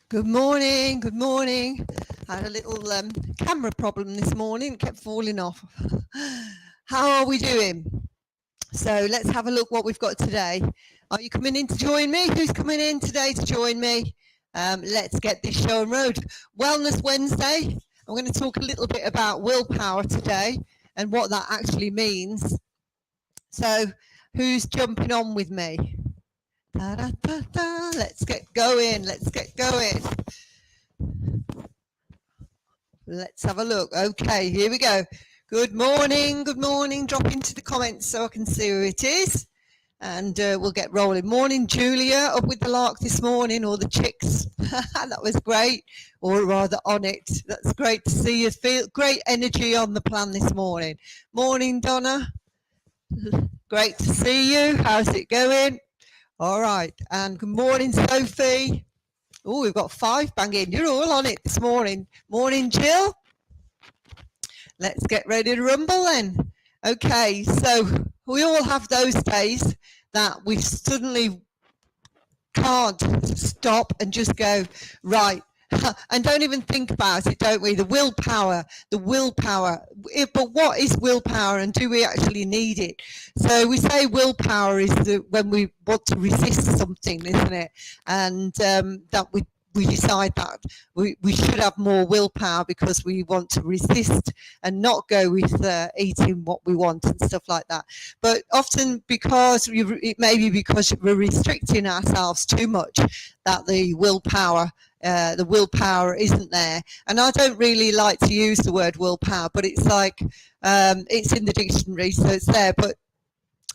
Good morning, good morning. I had a little camera problem this morning, it kept falling off. How are we doing? So let's have a look what we've got today. Are you coming in to join me? Who's coming in today to join me? Let's get this show on road. Wellness Wednesday. I'm going to talk a little bit about willpower today and what that actually means. So who's jumping on with me? Da, da, da, da. Let's get going. Let's get going. Let's have a look. Okay, here we go. Good morning. Good morning. Drop into the comments so I can see who it is. And we'll get rolling. Morning, Julia. Up with the lark this morning, or the chicks. That was great. Or rather on it. That's great to see you. Feel great energy on the plan this morning. Morning, Donna. Great to see you. How's it going? All right. And good morning, Sophie. Oh, we've got 5 banging. You're all on it this morning. Morning, Jill. Let's get ready to rumble then. Okay, so we all have those days that we suddenly can't stop and just go, right, and don't even think about it, don't we? The willpower. But what is willpower, and do we actually need it? So we say willpower is when we want to resist something, isn't it? And that we decide that we should have more willpower because we want to resist and not go with eating what we want and stuff like that. But often it may be because we're restricting ourselves too much that the willpower isn't there. And I don't really like to use the word willpower, but it's like it's in the dictionary, so it's there. But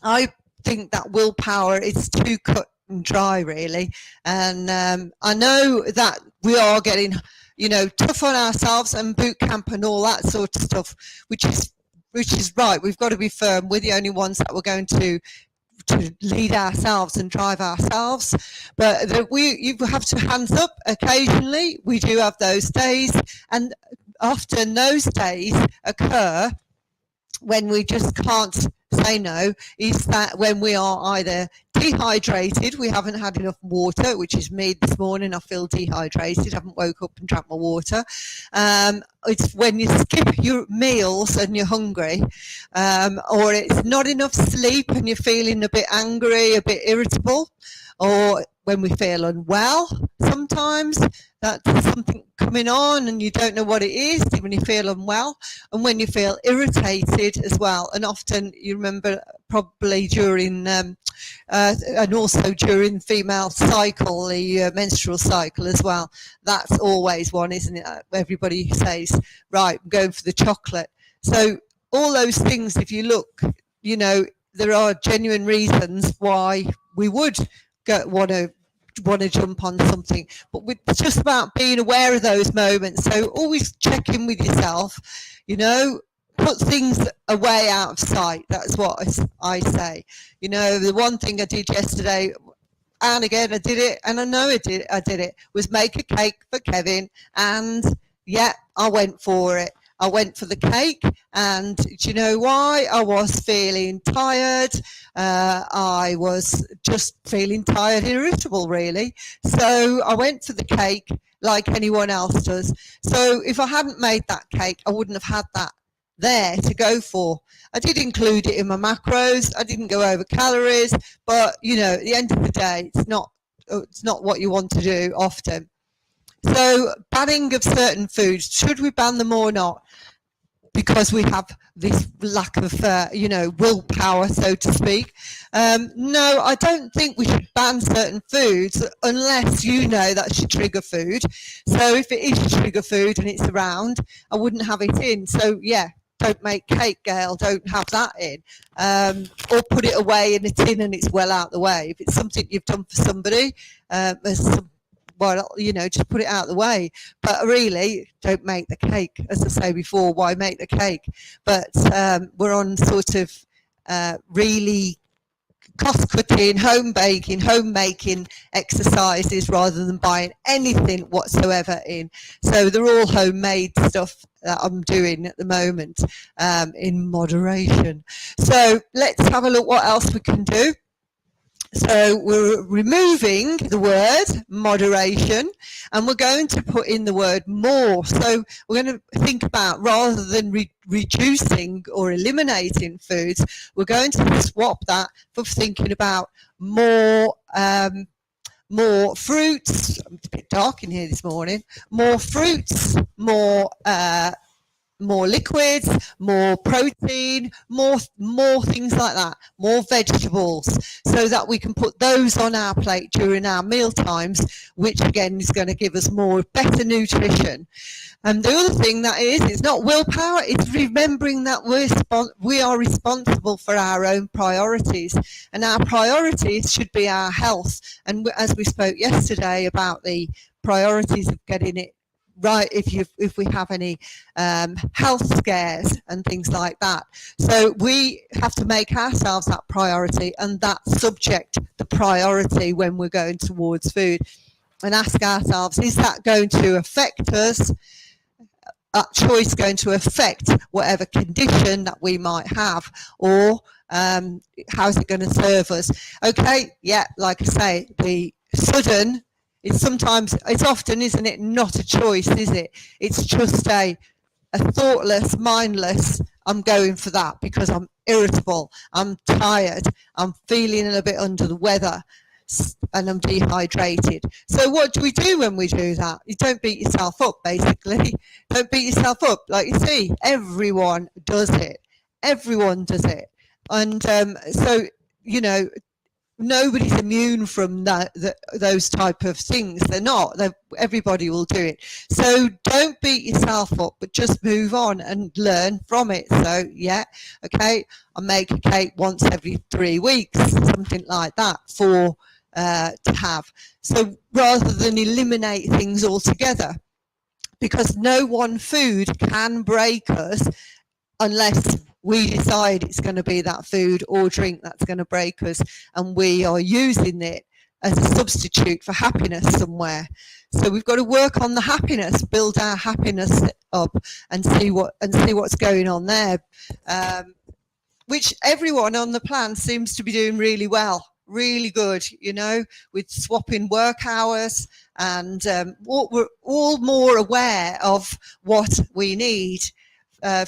I think that willpower is too cut and dry, really. And I know that we are getting, tough on ourselves and boot camp and all that sort of stuff, which is right. We've got to be firm. We're the only ones that we're going to lead ourselves and drive ourselves, but you have to hands up occasionally. We do have those days, and often those days occur when we just can't say no. Is that when we are either dehydrated, we haven't had enough water, which is me this morning. I feel dehydrated, haven't woke up and drank my water. It's when you skip your meals and you're hungry, or it's not enough sleep and you're feeling a bit angry, a bit irritable, or when we feel unwell. Sometimes that's something coming on and you don't know what it is when you feel unwell, and when you feel irritated as well. And often you remember probably during and also during female cycle, the menstrual cycle as well. That's always one, isn't it? Everybody says, right, I'm going for the chocolate. So all those things, if you look, there are genuine reasons why we would want to jump on something, but it's just about being aware of those moments. So always check in with yourself, put things away out of sight. That's what I say. The one thing I did yesterday, and again I did it, and I know I did it, was make a cake for Kevin, and yeah, I went for it. I went for the cake, and do you know why? I was feeling tired. I was just feeling tired, irritable, really. So I went for the cake like anyone else does. So if I hadn't made that cake, I wouldn't have had that there to go for. I did include it in my macros. I didn't go over calories, but at the end of the day, it's not what you want to do often. So banning of certain foods, should we ban them or not? Because we have this lack of, willpower, so to speak. No, I don't think we should ban certain foods unless that's your trigger food. So if it is your trigger food and it's around, I wouldn't have it in. So yeah, don't make cake, Gail. Don't have that in. Or put it away in a tin and it's well out the way. If it's something you've done for somebody, just put it out of the way. But really, don't make the cake. As I say before, why make the cake? But we're on sort of really cost-cutting, home baking, homemaking exercises rather than buying anything whatsoever in. So they're all homemade stuff that I'm doing at the moment in moderation. So let's have a look what else we can do. So we're removing the word moderation and we're going to put in the word more. So we're going to think about, rather than reducing or eliminating foods, we're going to swap that for thinking about more fruits. It's a bit dark in here this morning. More fruits, more liquids, more protein, more things like that, more vegetables, so that we can put those on our plate during our meal times, which again is going to give us better nutrition. And the other thing that it's not willpower, it's remembering that we are responsible for our own priorities, and our priorities should be our health. And as we spoke yesterday about the priorities of getting it right, if we have any health scares and things like that. So we have to make ourselves that priority, and that subject the priority when we're going towards food, and ask ourselves, is that going to affect us? That choice going to affect whatever condition that we might have, or how's it going to serve us? Okay, yeah, like I say, the sudden, it's often, isn't it, not a choice, is it? It's just a thoughtless, mindless, I'm going for that because I'm irritable, I'm tired, I'm feeling a bit under the weather, and I'm dehydrated. So what do we do when we do that? You don't beat yourself up, basically. Don't beat yourself up. Like you see, everyone does it. Everyone does it. And so, you know, nobody's immune from those type of things. They're not. Everybody will do it. So don't beat yourself up, but just move on and learn from it. So yeah, okay, I make a cake once every 3 weeks, something like that, to have. So rather than eliminate things altogether, because no one food can break us unless we decide it's going to be that food or drink that's going to break us, and we are using it as a substitute for happiness somewhere. So we've got to work on the happiness, build our happiness up, and see what's going on there, which everyone on the plan seems to be doing really well, really good, you know, with swapping work hours, and we're all more aware of what we need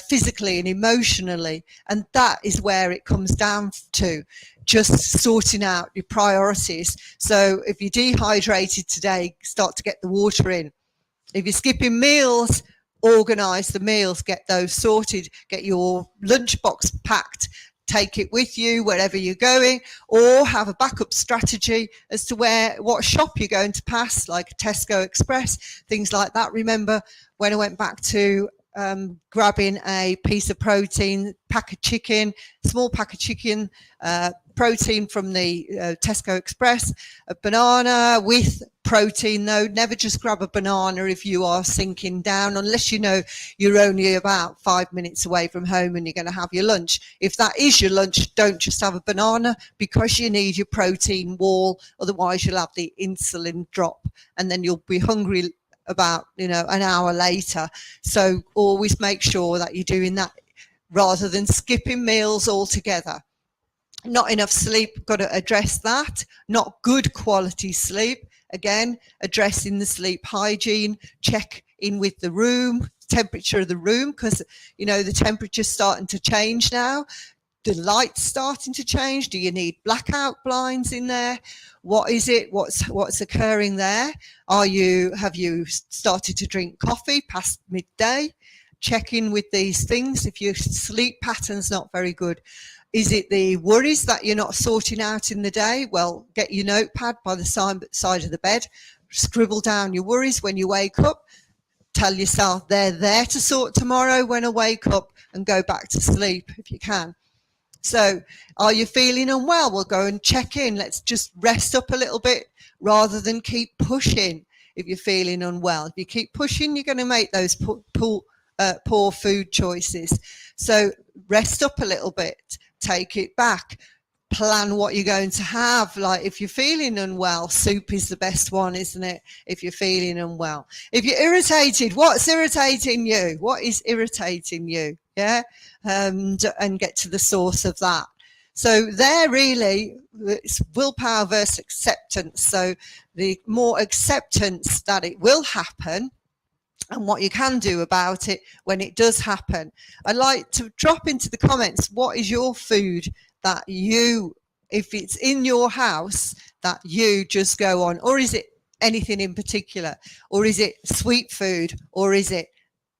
physically and emotionally, and that is where it comes down to, just sorting out your priorities. So if you're dehydrated today, start to get the water in. If you're skipping meals, organise the meals, get those sorted, get your lunchbox packed, take it with you wherever you're going, or have a backup strategy as to what shop you're going to pass, like Tesco Express, things like that. Remember when I went back to grabbing a piece of protein, small pack of chicken, protein from the Tesco Express, a banana with protein though. Never just grab a banana if you are sinking down, unless you know you're only about 5 minutes away from home and you're going to have your lunch. If that is your lunch, don't just have a banana, because you need your protein wall, otherwise you'll have the insulin drop and then you'll be hungry about, an hour later. So always make sure that you're doing that rather than skipping meals altogether. Not enough sleep, got to address that. Not good quality sleep, again, addressing the sleep hygiene, check in with the room, temperature of the room, because the temperature's starting to change now. The light's starting to change. Do you need blackout blinds in there? What is it? What's occurring there? Have you started to drink coffee past midday? Check in with these things. If your sleep pattern's not very good, is it the worries that you're not sorting out in the day? Well, get your notepad by the side of the bed, scribble down your worries when you wake up. Tell yourself they're there to sort tomorrow when I wake up, and go back to sleep if you can. So are you feeling unwell? We'll go and check in. Let's just rest up a little bit rather than keep pushing if you're feeling unwell. If you keep pushing, you're going to make those poor food choices. So rest up a little bit, take it back, plan what you're going to have. Like if you're feeling unwell, soup is the best one, isn't it? If you're feeling unwell. If you're irritated, what's irritating you? What is irritating you? Yeah. And get to the source of that. So there really, it's willpower versus acceptance. So the more acceptance that it will happen and what you can do about it when it does happen. I'd like to drop into the comments, what is your food that you, if it's in your house, that you just go on, or is it anything in particular, or is it sweet food, or is it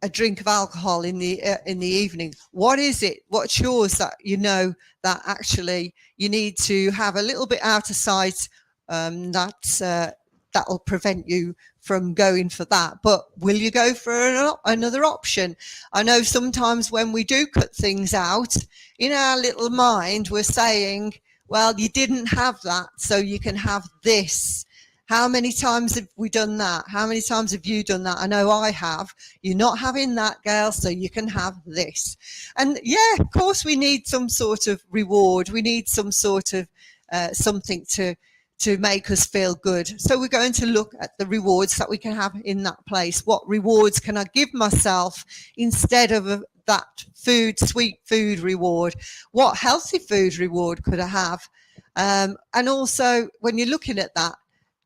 a drink of alcohol in the evening? What is it? What's yours that you know that actually you need to have a little bit out of sight, that'll prevent you from going for that? But will you go for another option? I know sometimes when we do cut things out, in our little mind, we're saying, well, you didn't have that, so you can have this. How many times have we done that? How many times have you done that? I know I have. You're not having that, girl, so you can have this. And yeah, of course, we need some sort of reward. We need some sort of something to make us feel good. So we're going to look at the rewards that we can have in that place. What rewards can I give myself instead of that sweet food reward? What healthy food reward could I have? And also, when you're looking at that,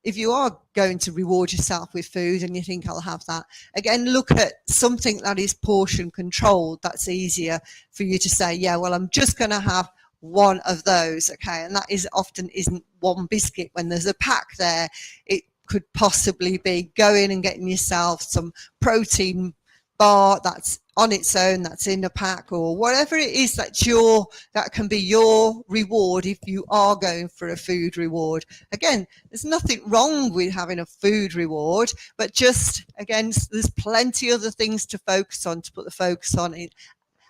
if you are going to reward yourself with food and you think I'll have that, again, look at something that is portion controlled. That's easier for you to say, yeah, well, I'm just going to have one of those. Okay. And that is often isn't one biscuit. When there's a pack there, it could possibly be going and getting yourself some protein bar that's on its own, that's in a pack, or whatever it is that can be your reward if you are going for a food reward. Again, there's nothing wrong with having a food reward, but just, again, there's plenty other things to focus on, to put the focus on it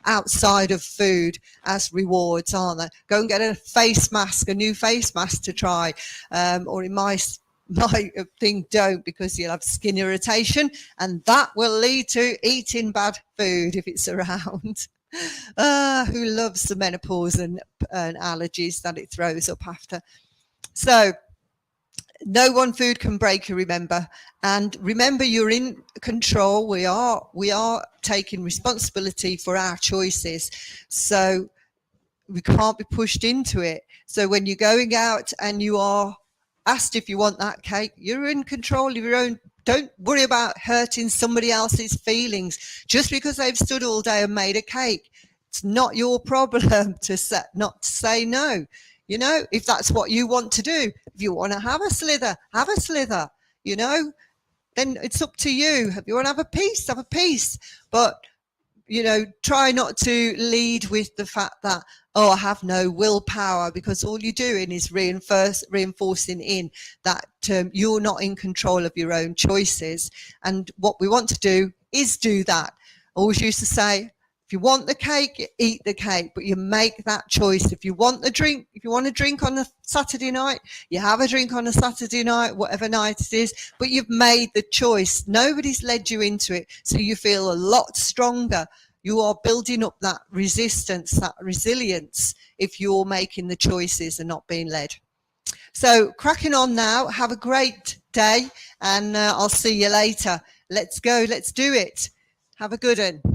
outside of food as rewards, aren't there? Go and get a face mask, a new face mask to try, or in my thing, don't, because you'll have skin irritation and that will lead to eating bad food if it's around. Who loves the menopause and allergies that it throws up after? So no one food can break you, remember. And remember, you're in control. We are taking responsibility for our choices. So we can't be pushed into it. So when you're going out and you are asked if you want that cake, you're in control of your own. Don't worry about hurting somebody else's feelings just because they've stood all day and made a cake. It's not your problem not to say no. You know, if that's what you want to do, if you want to have a slither, you know, then it's up to you. If you want to have a piece. But, you know, try not to lead with the fact that, oh, I have no willpower, because all you're doing is reinforcing in that you're not in control of your own choices. And what we want to do is do that. I always used to say, if you want the cake, you eat the cake, but you make that choice. If you want a drink on a Saturday night, you have a drink on a Saturday night, whatever night it is, but you've made the choice. Nobody's led you into it, so you feel a lot stronger. You are building up that resistance, that resilience, if you're making the choices and not being led. So cracking on now. Have a great day, and I'll see you later. Let's go. Let's do it. Have a good one.